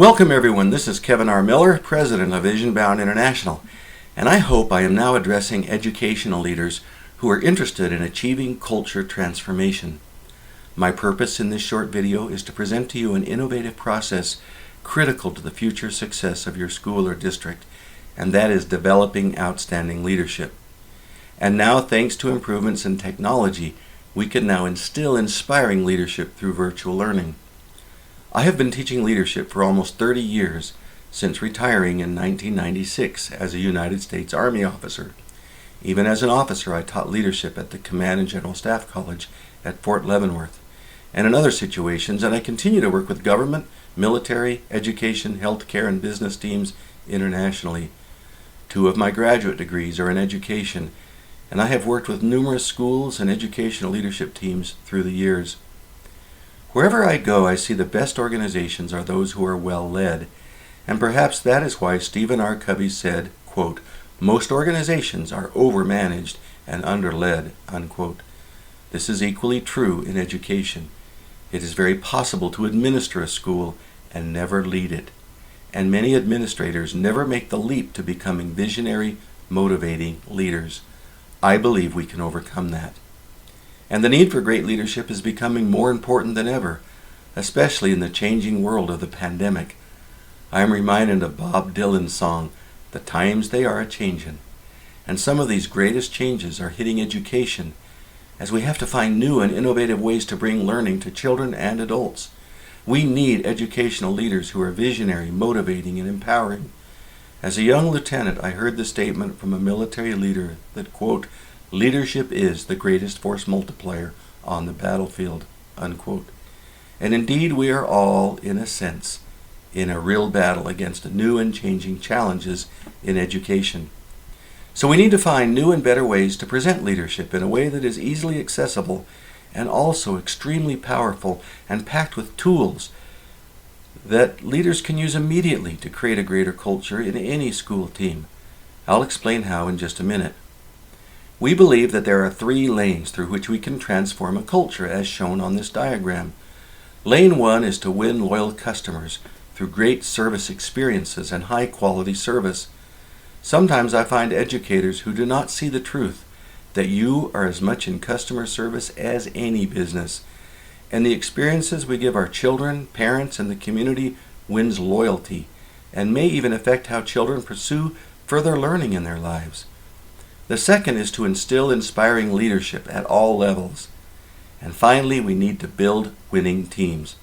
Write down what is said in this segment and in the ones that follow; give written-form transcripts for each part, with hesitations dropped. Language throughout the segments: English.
Welcome everyone, this is Kevin R. Miller, President of Vision Bound International, and I hope I am now addressing educational leaders who are interested in achieving culture transformation. My purpose in this short video is to present to you an innovative process critical to the future success of your school or district, and that is developing outstanding leadership. And now, thanks to improvements in technology, we can now instill inspiring leadership through virtual learning. I have been teaching leadership for almost 30 years, since retiring in 1996 as a United States Army officer. Even as an officer, I taught leadership at the Command and General Staff College at Fort Leavenworth, and in other situations, and I continue to work with government, military, education, healthcare, and business teams internationally. 2 of my graduate degrees are in education, and I have worked with numerous schools and educational leadership teams through the years. Wherever I go, I see the best organizations are those who are well led, and perhaps that is why Stephen R. Covey said, quote, "Most organizations are overmanaged and underled," unquote. This is equally true in education. It is very possible to administer a school and never lead it, and many administrators never make the leap to becoming visionary, motivating leaders. I believe we can overcome that. And the need for great leadership is becoming more important than ever, especially in the changing world of the pandemic. I am reminded of Bob Dylan's song, "The Times They Are A-Changin'," and some of these greatest changes are hitting education, as we have to find new and innovative ways to bring learning to children and adults. We need educational leaders who are visionary, motivating, and empowering. As a young lieutenant, I heard the statement from a military leader that, quote, "Leadership is the greatest force multiplier on the battlefield," unquote. And indeed, we are all, in a sense, in a real battle against new and changing challenges in education. So we need to find new and better ways to present leadership in a way that is easily accessible and also extremely powerful and packed with tools that leaders can use immediately to create a greater culture in any school team. I'll explain how in just a minute. We believe that there are 3 lanes through which we can transform a culture, as shown on this diagram. Lane 1 is to win loyal customers through great service experiences and high-quality service. Sometimes I find educators who do not see the truth that you are as much in customer service as any business, and the experiences we give our children, parents, and the community wins loyalty and may even affect how children pursue further learning in their lives. The second is to instill inspiring leadership at all levels. And finally, we need to build winning teams.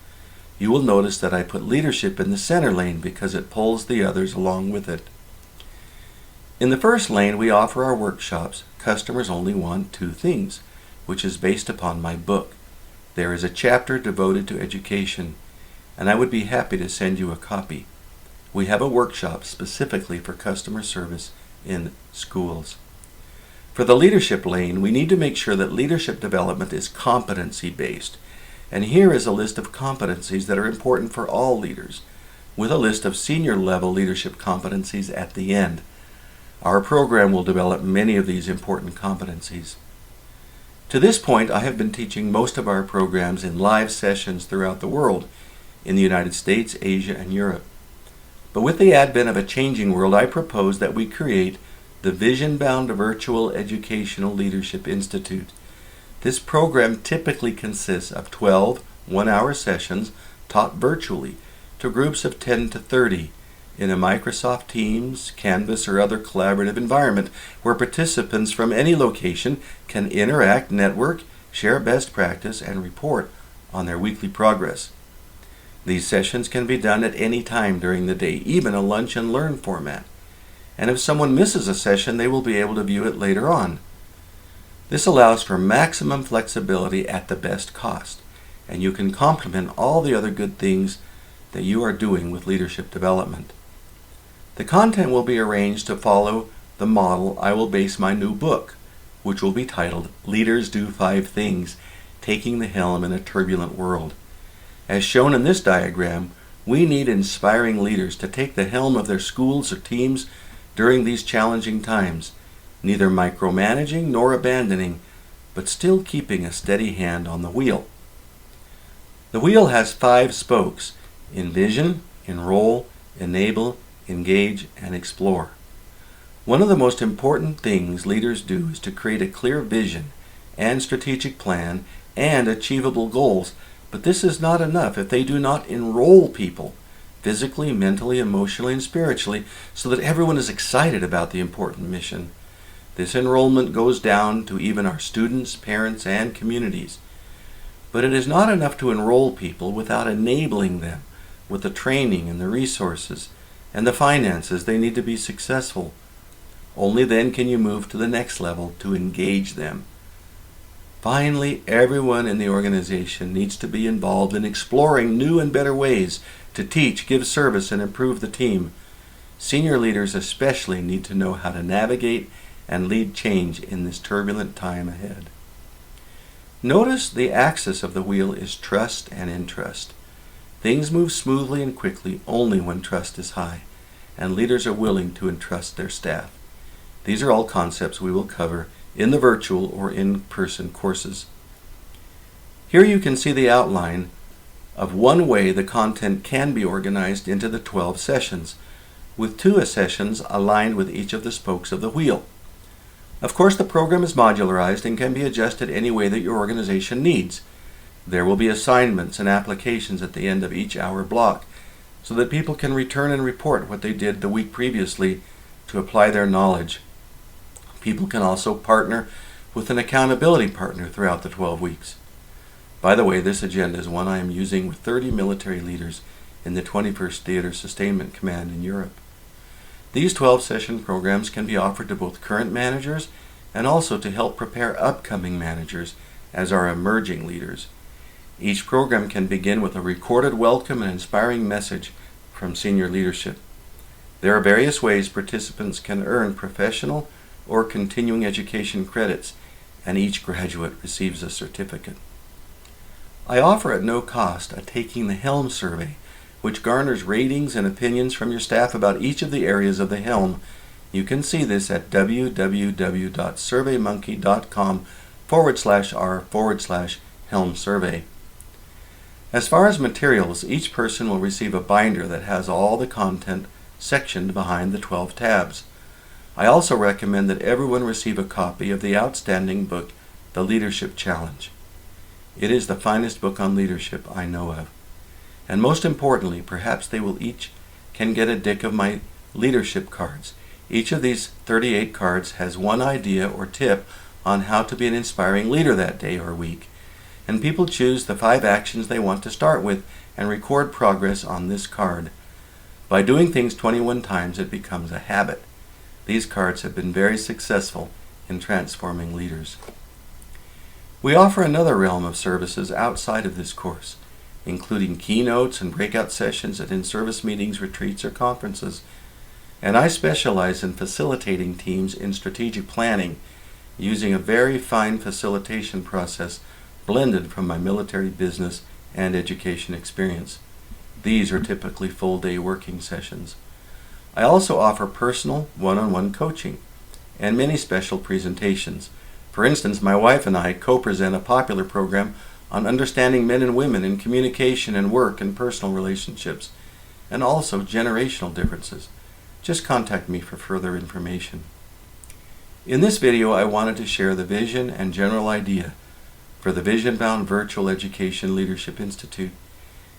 You will notice that I put leadership in the center lane because it pulls the others along with it. In the first lane, we offer our workshops, Customers Only Want 2 Things, which is based upon my book. There is a chapter devoted to education, and I would be happy to send you a copy. We have a workshop specifically for customer service in schools. For the leadership lane, we need to make sure that leadership development is competency-based. And here is a list of competencies that are important for all leaders, with a list of senior-level leadership competencies at the end. Our program will develop many of these important competencies. To this point, I have been teaching most of our programs in live sessions throughout the world, in the United States, Asia, and Europe. But with the advent of a changing world, I propose that we create the Vision Bound Virtual Educational Leadership Institute. This program typically consists of 12 one-hour sessions taught virtually to groups of 10 to 30 in a Microsoft Teams, Canvas, or other collaborative environment where participants from any location can interact, network, share best practice, and report on their weekly progress. These sessions can be done at any time during the day, even a lunch and learn format. And if someone misses a session, they will be able to view it later on. This allows for maximum flexibility at the best cost, and you can complement all the other good things that you are doing with leadership development. The content will be arranged to follow the model I will base my new book, which will be titled Leaders Do 5 Things, Taking the Helm in a Turbulent World. As shown in this diagram, we need inspiring leaders to take the helm of their schools or teams during these challenging times, neither micromanaging nor abandoning, but still keeping a steady hand on the wheel. The wheel has 5 spokes: envision, enroll, enable, engage, and explore. One of the most important things leaders do is to create a clear vision and strategic plan and achievable goals, but this is not enough if they do not enroll people physically, mentally, emotionally, and spiritually so that everyone is excited about the important mission. This enrollment goes down to even our students, parents, and communities. But it is not enough to enroll people without enabling them with the training and the resources and the finances they need to be successful. Only then can you move to the next level to engage them. Finally, everyone in the organization needs to be involved in exploring new and better ways to teach, give service, and improve the team. Senior leaders especially need to know how to navigate and lead change in this turbulent time ahead. Notice the axis of the wheel is trust and entrust. Things move smoothly and quickly only when trust is high, and leaders are willing to entrust their staff. These are all concepts we will cover in the virtual or in-person courses. Here you can see the outline of one way the content can be organized into the 12 sessions, with 2 sessions aligned with each of the spokes of the wheel. Of course, the program is modularized and can be adjusted any way that your organization needs. There will be assignments and applications at the end of each hour block so that people can return and report what they did the week previously to apply their knowledge. People can also partner with an accountability partner throughout the 12 weeks. By the way, this agenda is one I am using with 30 military leaders in the 21st Theater Sustainment Command in Europe. These 12-session programs can be offered to both current managers and also to help prepare upcoming managers as our emerging leaders. Each program can begin with a recorded welcome and inspiring message from senior leadership. There are various ways participants can earn professional or continuing education credits, and each graduate receives a certificate. I offer at no cost a Taking the Helm survey, which garners ratings and opinions from your staff about each of the areas of the helm. You can see this at www.surveymonkey.com/r/helm survey. As far as materials, each person will receive a binder that has all the content sectioned behind the 12 tabs. I also recommend that everyone receive a copy of the outstanding book, The Leadership Challenge. It is the finest book on leadership I know of. And most importantly, perhaps they will each can get a deck of my leadership cards. Each of these 38 cards has one idea or tip on how to be an inspiring leader that day or week. And people choose the 5 actions they want to start with and record progress on this card. By doing things 21 times, it becomes a habit. These cards have been very successful in transforming leaders. We offer another realm of services outside of this course, including keynotes and breakout sessions at in-service meetings, retreats, or conferences. And I specialize in facilitating teams in strategic planning using a very fine facilitation process blended from my military business and education experience. These are typically full-day working sessions. I also offer personal one-on-one coaching and many special presentations. For instance, my wife and I co-present a popular program on understanding men and women in communication and work and personal relationships, and also generational differences. Just contact me for further information. In this video, I wanted to share the vision and general idea for the Vision Bound Virtual Education Leadership Institute,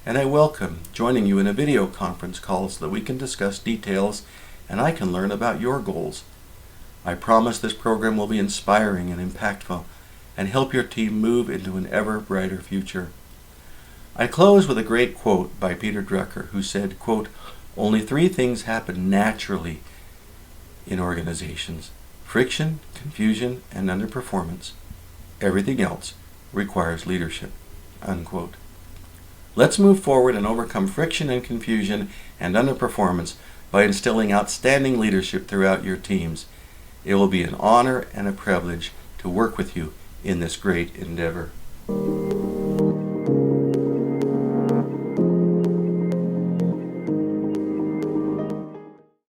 and I welcome joining you in a video conference call so that we can discuss details and I can learn about your goals. I promise this program will be inspiring and impactful and help your team move into an ever brighter future. I close with a great quote by Peter Drucker, who said, quote, "Only 3 things happen naturally in organizations: friction, confusion, and underperformance. Everything else requires leadership," unquote. Let's move forward and overcome friction and confusion and underperformance by instilling outstanding leadership throughout your teams. It will be an honor and a privilege to work with you in this great endeavor.